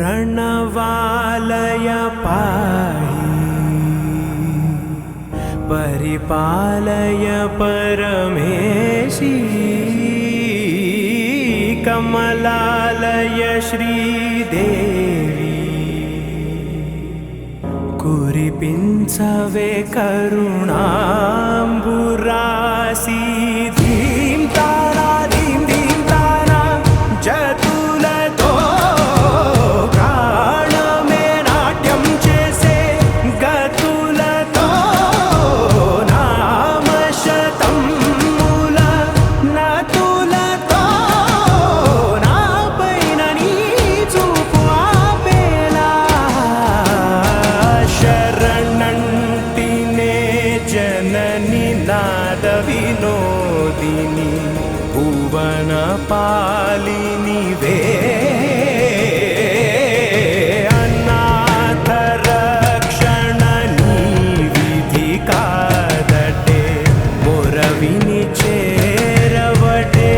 प्रणवालय पाहि परिपालय परमेशी कमलालय श्रीदेवी कुरिपिंचवे करुणांबुरासी धीम तारा धीम धीम तारा जतुलतो प्राणमे नाट्यं चेसे गतुलतो नामशतं मूल नतुलतो नापैननी चूपुआपेला शरणंटिने जननी नादविनोदिनी भुवन पालिनी वे अनाथ रक्षणनी विधि कादटे मोरविनी चेरवटे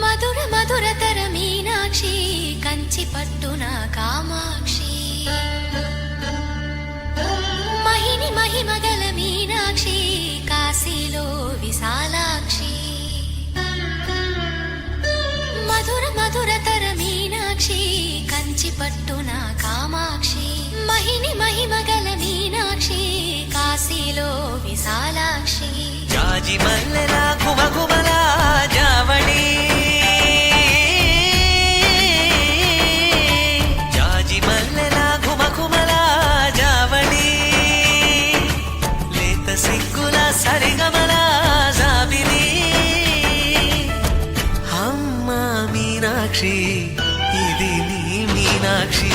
మధుర మధురతర మీనాక్షి కంచి పట్టున కామాక్షి మహిని మహిమగల మీనాక్షి కాశీలో విశాలాక్షి మధుర మధురతర మీనాక్షి కంచి పట్టున కామాక్షి మహిని మహిమగల మీనాక్షి కాశీలో విశాలాక్షి జాజి మల్లెల కుమకుమల జావళి జాజి మల్లెల కుమకుమల జావళి లేత సిగ్గుల సరిగమల జాబిలి అమ్మ మీనాక్షి ఇది నీ మీనాక్షి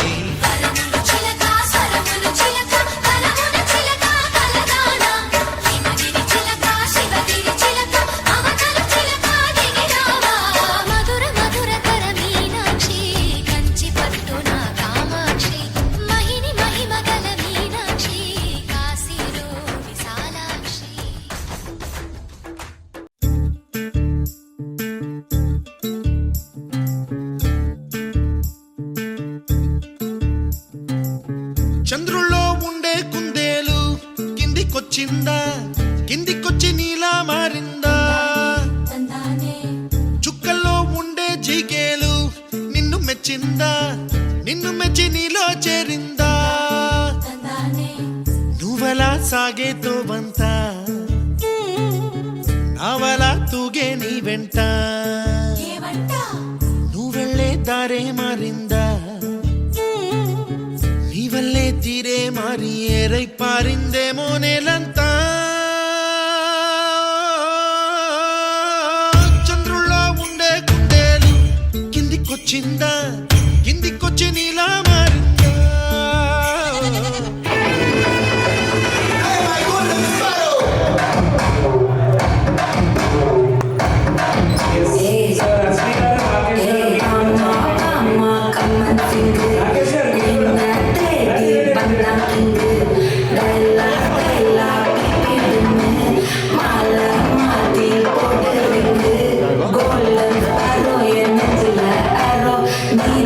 చంద్రుల్లో ఉండే కుందేలు కిందికొచ్చిందా కిందికొచ్చి నీలా మారిందా చుక్కల్లో ఉండే జీకేలు నిన్ను మెచ్చిందా నిన్ను మెచ్చి నీలో చేరిందా సాగేతోవంత నావలా తూగే నీ వెంట నువ్వెళ్ళే దారే మారిందా నీ వల్లే తీరే మారి ఏరై పారిందేమో నేలంతా చంద్రుల్లో ఉండే కుందేలు కిందికొచ్చిందా కిందికొచ్చి నీలా మారిందా Golden arrow,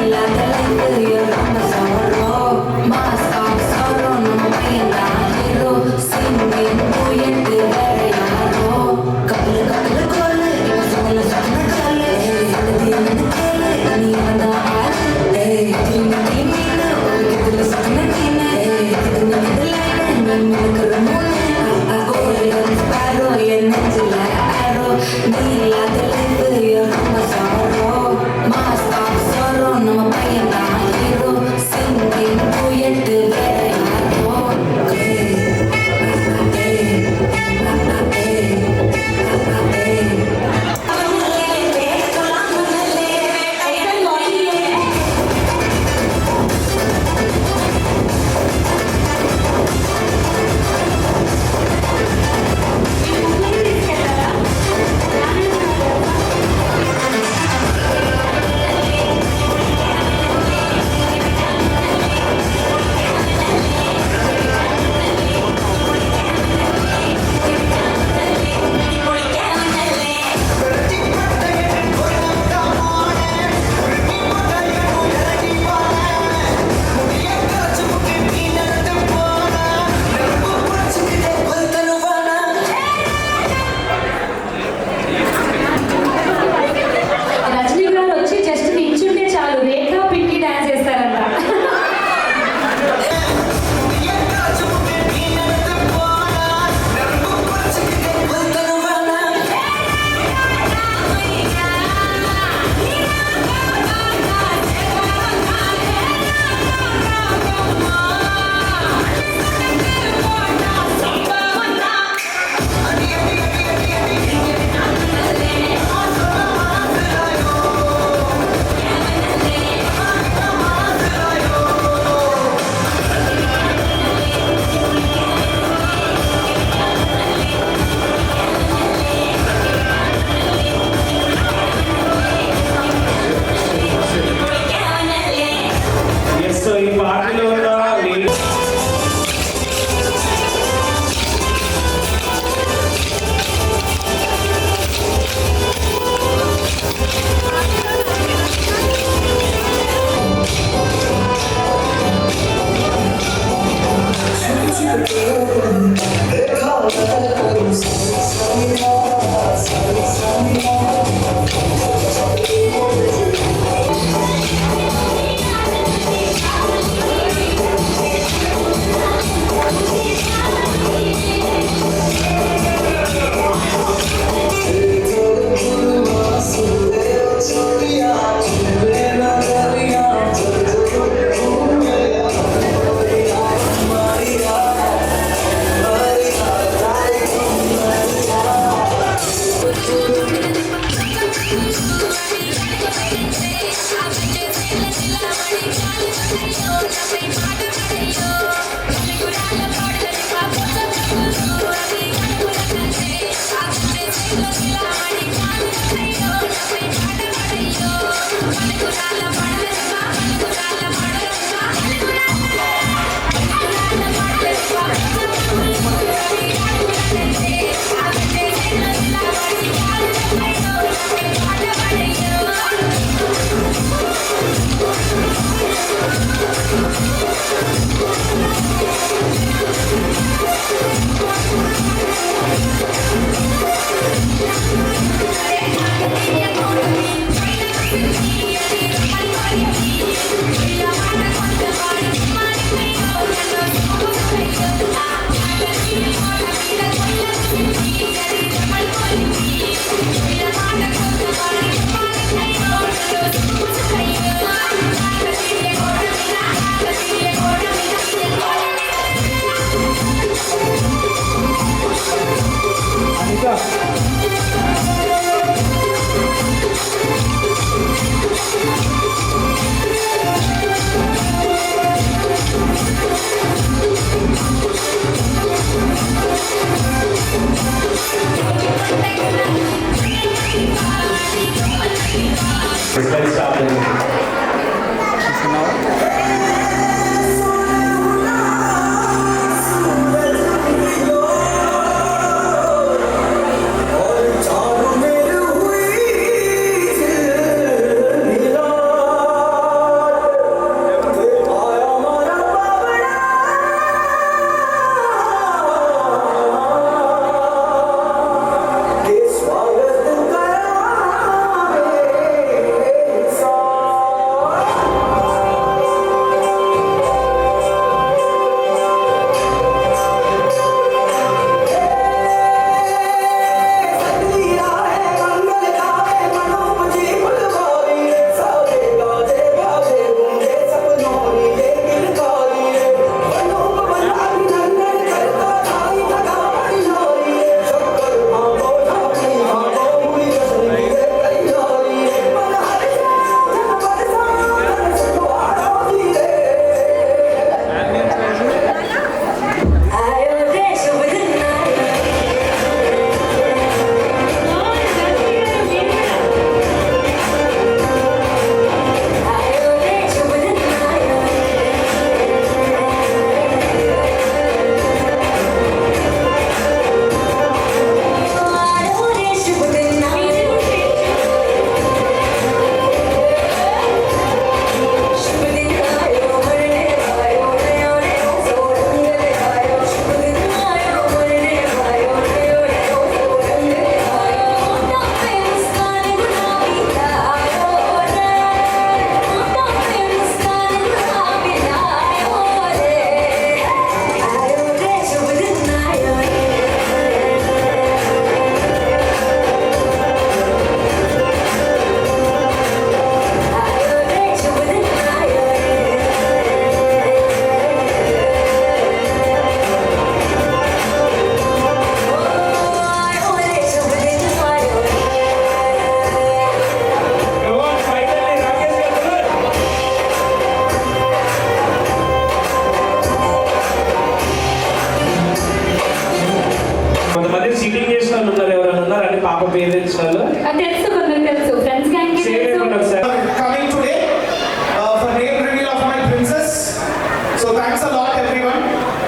సీటింగ్ చేసిన వాళ్ళు ఉన్నారు, ఎవరైనా ఉన్నారు అంటే పాప పేరెంట్స్ వాళ్ళు తెలుసు కొందరు తెలుసు ఫ్రెండ్స్ గ్యాంగ్ సేవ్ అయిపోండి ఒకసారి. Coming today for name reveal of my princess. So thanks a lot everyone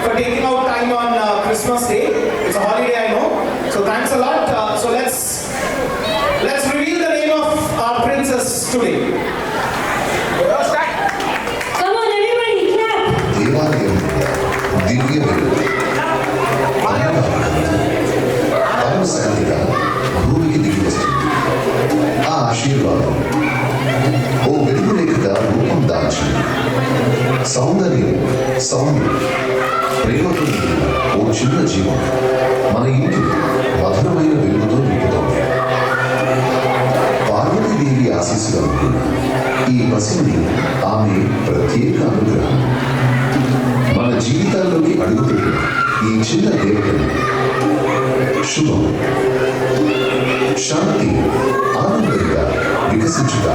for taking out time on Christmas Day. It's a holiday, I know. So thanks a lot. So let's reveal the name of our princess today. Come on everybody clap. దేవాలయం దివ్య వెలుగు పరమశాంతిగా భూమికి దిగి వస్తుంది. ఆ ఆశీర్వాదం ఓ వెలుగు రేఖగా రూపం దాల్చింది. సౌందర్యం సౌందర్యం ప్రేమతో నిండిన ఓ చిన్న జీవం మన ఇంటి మధురమైన వెలుగుతో నింపుతోంది. పార్వతీదేవి ఆశీస్సులు అనుకున్న ఈ పసిని ఆమె ప్రత్యేక అనుగ్రహం. మన జీవితాల్లోకి అడుగుపెట్టిన ఈ చిన్న దేవతను శుభం శాంతి ఆనందంగా వికసించుట.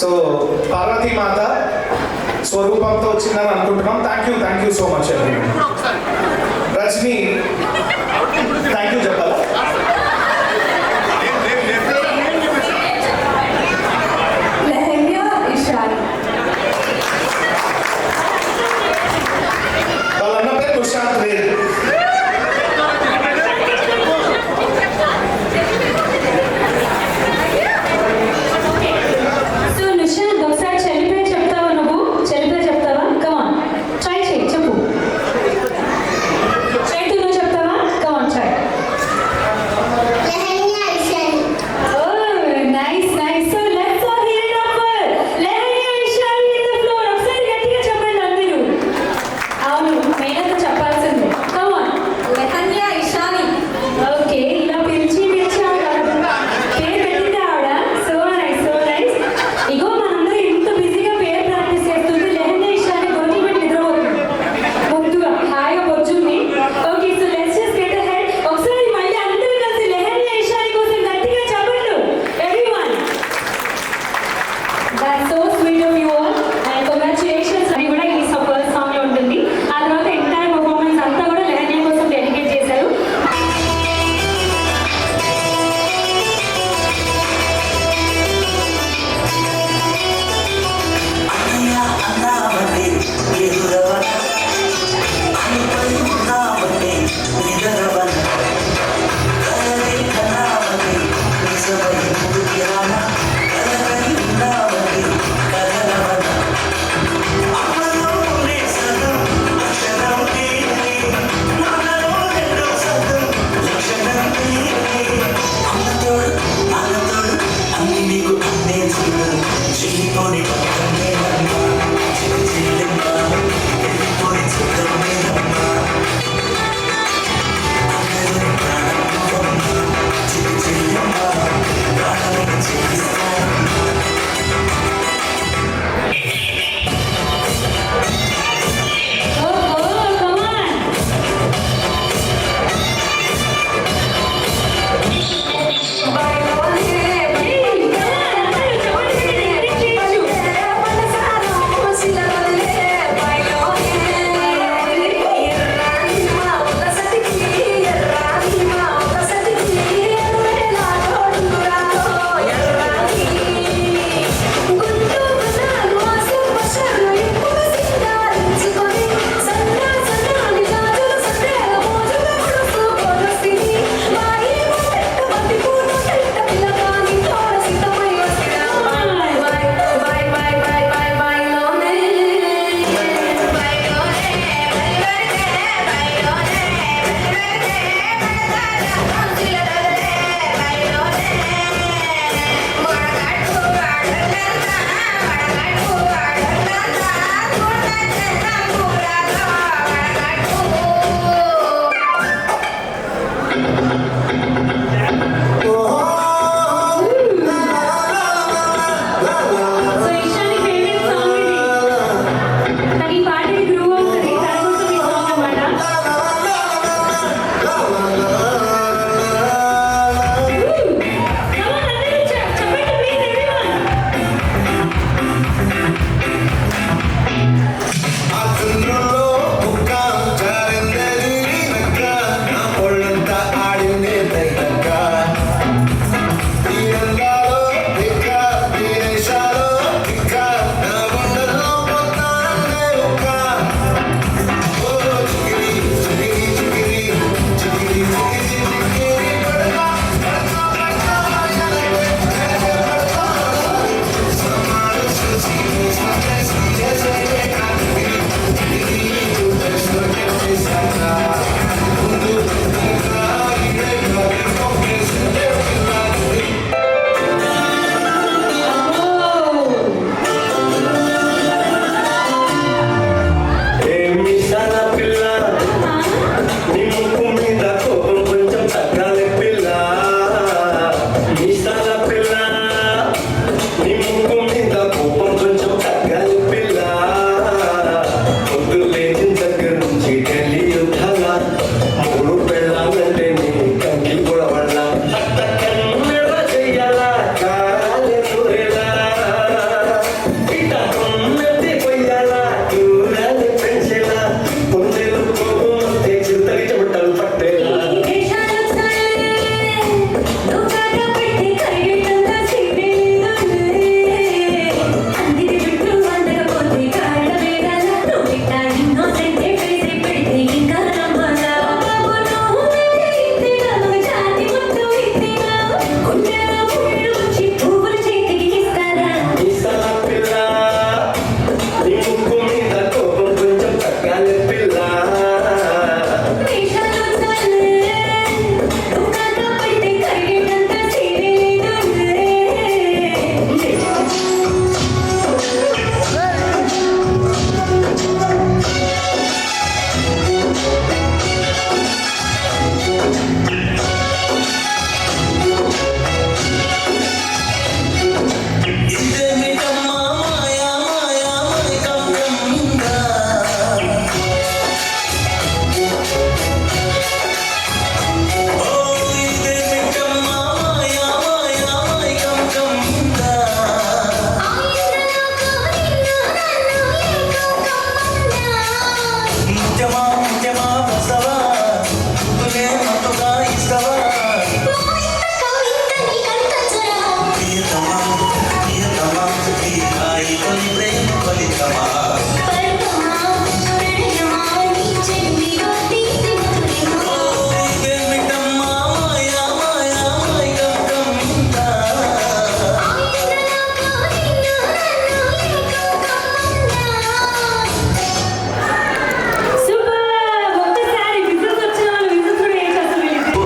సో పార్వతీ మాత స్వరూపంతో వచ్చిందని అనుకుంటున్నాం. థ్యాంక్ యూ సో మచ్ అండి. రజని థ్యాంక్ యూ చెప్పాలా? లెహంగా ఇషాన్. వాళ్ళ అన్న పేరు దుశాంత్ వేద్. సో నిశాంత్ ఒకసారి చెల్లిపై చెప్తావా? నువ్వు చెల్లిపై చెప్తావా? కమాన్ ట్రై చేయి, చెప్పు. చైతు నువ్వు చెప్తావా? కమాన్ try. Oh, nice. So let's all hear it up for Lehanya Ishani in the floor. ఒకసారి గట్టిగా చెప్పండి అందరూ. అవును, మేనత్త చెప్పాల్సిందే. Come on. Lehanya Ishani. Okay, ఇలా పిలిచి ఆవిడ పేరు పెట్టింది ఆవిడ. So nice. ఇగో మనందరూ ఎంత బిజీగా పేరు ప్రాక్టీస్ చేస్తుంది. లెహంగా ఇషాని గొంతు పెట్టి నిద్రపోతుంది ముద్దుగా హాయిగా బొజ్జుంది. Okay, so let's just get ahead. ఒకసారి మళ్ళీ అందరూ కలిసి లెహంగా ఇషాని కోసం గట్టిగా చెప్పండి everyone. That's so sweet of you all and congratulations. అది కూడా ఈ ఫస్ట్ సాంగ్ లో ఉంటుంది. ఆ తర్వాత ఎంటైర్ పర్ఫార్మెన్స్ అంతా కూడా లెహంగా కోసం డెడికేట్ చేశారు. హాయి తొలి ప్రేమ ఫలితమా ఇదేమిటమ్మా మాయా మాయా మాయగమ్మిందా సూపర్ ఒక్కసారి విజిల్స్ వచ్చిన వాళ్ళు విజిల్స్ కూడా ఏం చేస్తారు వీళ్ళకి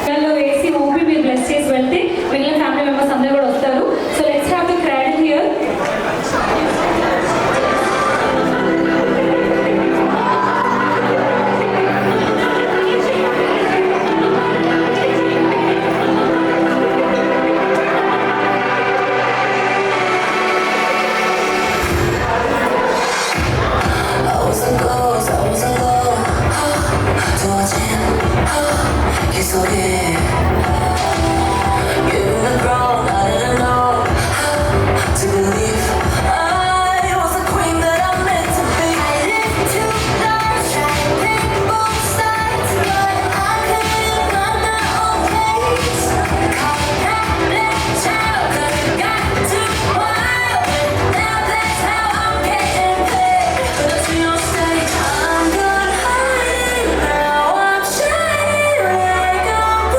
పిల్లలు వేసి ఊపి మీరు బ్లెస్ చేసి వెళ్తే మిగిలిన ఫ్యామిలీ మెంబర్స్ అందరూ కూడా వస్తారు. So let's have the cradle here. I'm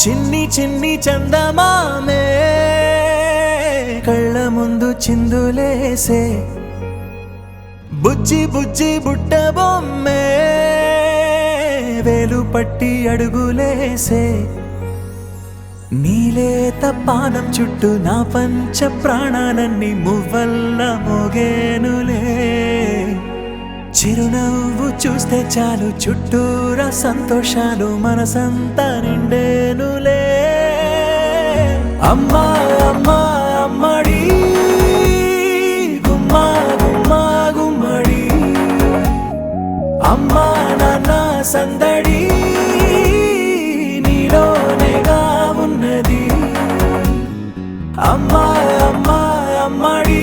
చిన్ని చిన్ని చందమామే కళ్ళ ముందు చిందులేసే బుజ్జి బుజ్జి బుట్ట బొమ్మే వేలు పట్టి అడుగులేసే నీలేత పానం చుట్టూ నా పంచ ప్రాణాలన్నీ మువ్వల్ల మోగేనులే చిరునవ్వు చూస్తే చాలు చుట్టూరా సంతోషాలు మనసంతా నిండేనులే అమ్మా అమ్మా అమ్మడి గుమ్మా గుమ్మా గుమ్మడి అమ్మా నాన్న సందడి నీలోనేగా ఉన్నది అమ్మా అమ్మా అమ్మడి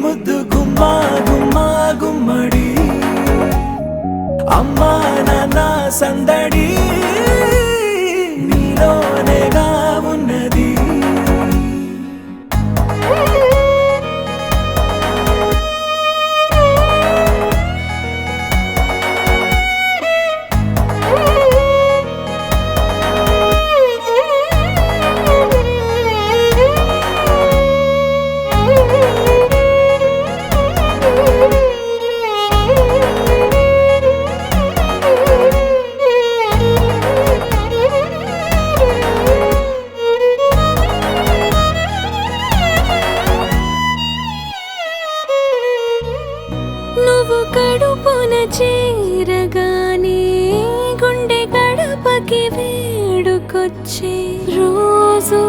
ముద్దు గుమ్మా గుమ్మా గుమ్మడి అమ్మా నాన్న సందడి నీలోనేగా ఉన్నది నువ్వు కడుపున చేరగానే గుండె గడపకి వేడుకొచ్చే రోజు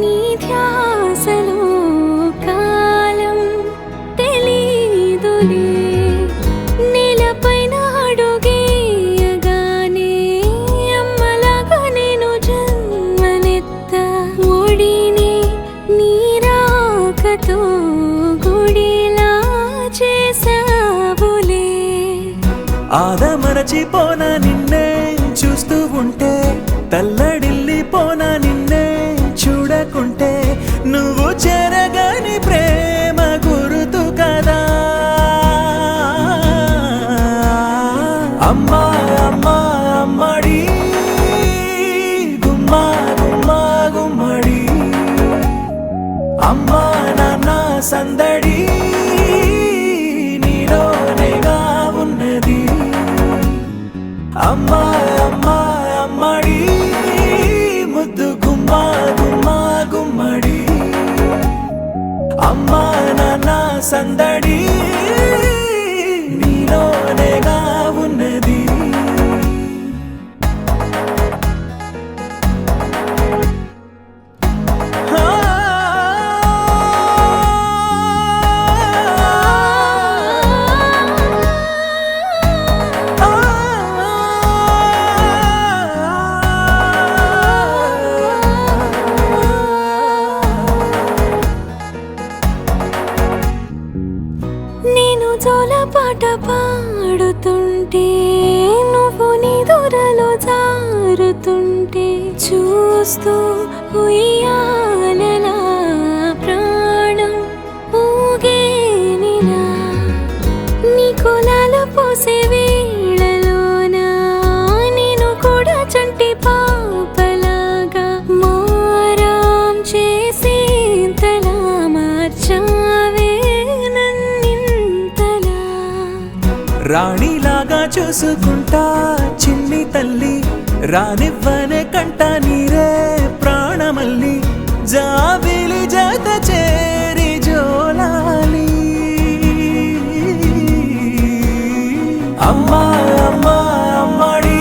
నీ ధ్యాసలో కాలం తెలీదులే నేలపైన అడుగేయగానే అమ్మలాగా నేను జన్మనెత్త ఒడిని నీరాకతో గుడిలా చేసావులే ఆదమరచిపోన నిన్నే చూస్తూ ఉంటే తల్లడిల్లిపోన నిన్నే చూడకుంటే నువ్వు చెరగని ప్రేమ గురుతు కదా అమ్మా అమ్మా అమ్మడి గుమ్మా గుమ్మా గుమ్మడి అమ్మా నాన్న సందడి నీలోనేగా ఉన్నది అమ్మా అమ్మా అమ్మడి ముద్దు గుమ్మా గుమ్మా గుమ్మడి అమ్మా నాన్న సందడి నీలోనేగా ఉన్నది నేను జోలపాట పాడుతుంటే నువ్వు నిదురలో జారుతుంటే చూస్తూ ఉయ్యాలలా ప్రాణం ఊగేనిలా నీ కులాల పోసేవే బాగా చూసుకుంటా చిన్ని తల్లి రానివ్వనే కంట నీరే ప్రాణమల్లి జాబిలి జత చేరి జోలాలి అమ్మా అమ్మా అమ్మడి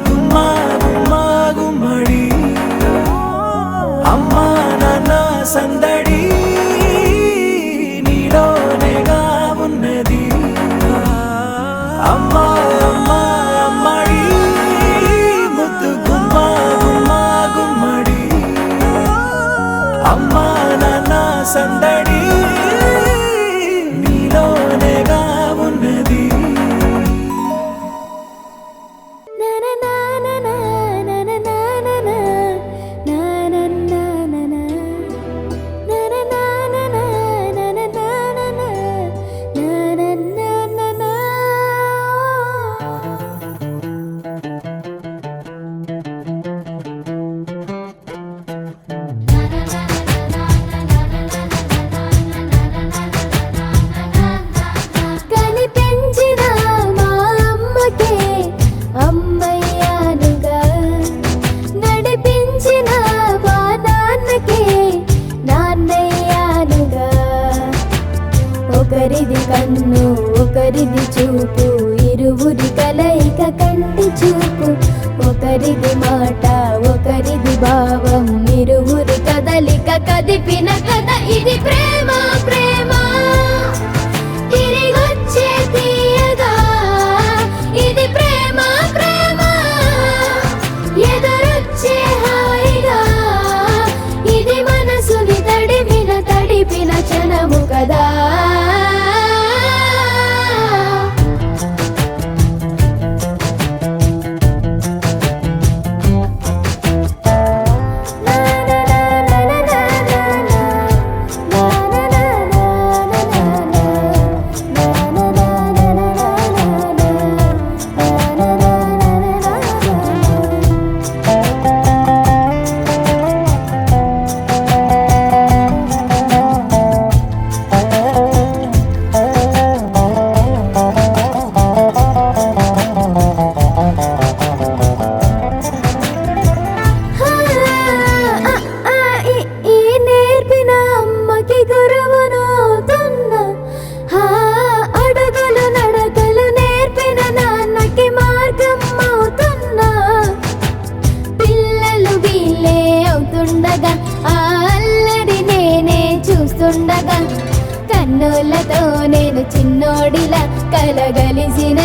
గుమ్మా గుమ్మా గుమ్మడి అమ్మా నాన్న సందడి నీలోనేగా ఉన్నది అమ్మా అమ్మా అమ్మడి ముద్దు గుమ్మా గుమ్మా గుమ్మడి అమ్మా నాన్న సందడి నీలోనేగా ఉన్నది కనిపించిన మా అమ్మకే అమ్మయ్యానుగా నడిపించిన మా నాన్నకే నాన్నయ్యానుగా ఒకరిది కన్ను ఒకరిది చూపు ఇరువురి కలయిక కంటి చూపు ఒకరిది మాట ఒకరిది భావం ఇరువురి కదలిక కదిపిన కథ ఇది ప్రేమ ప్రేమ తిరిగొచ్చే తీయగా ఇది ప్రేమ ప్రేమ ఎదురొచ్చే హాయిగా ఇది మనసుని తడిపిన క్షణము కదా ఈ నేర్పిన అమ్మకి గురువునవుతున్నా అడుగులు నడకలు నేర్పిన నాన్నకి మార్గం అవుతున్నా పిల్లలు వీళ్ళే అవుతుండగా ఆ అల్లరి నేనే చూస్తుండగా కన్నులతో నేను చిన్నోడిలా కలగలిసిన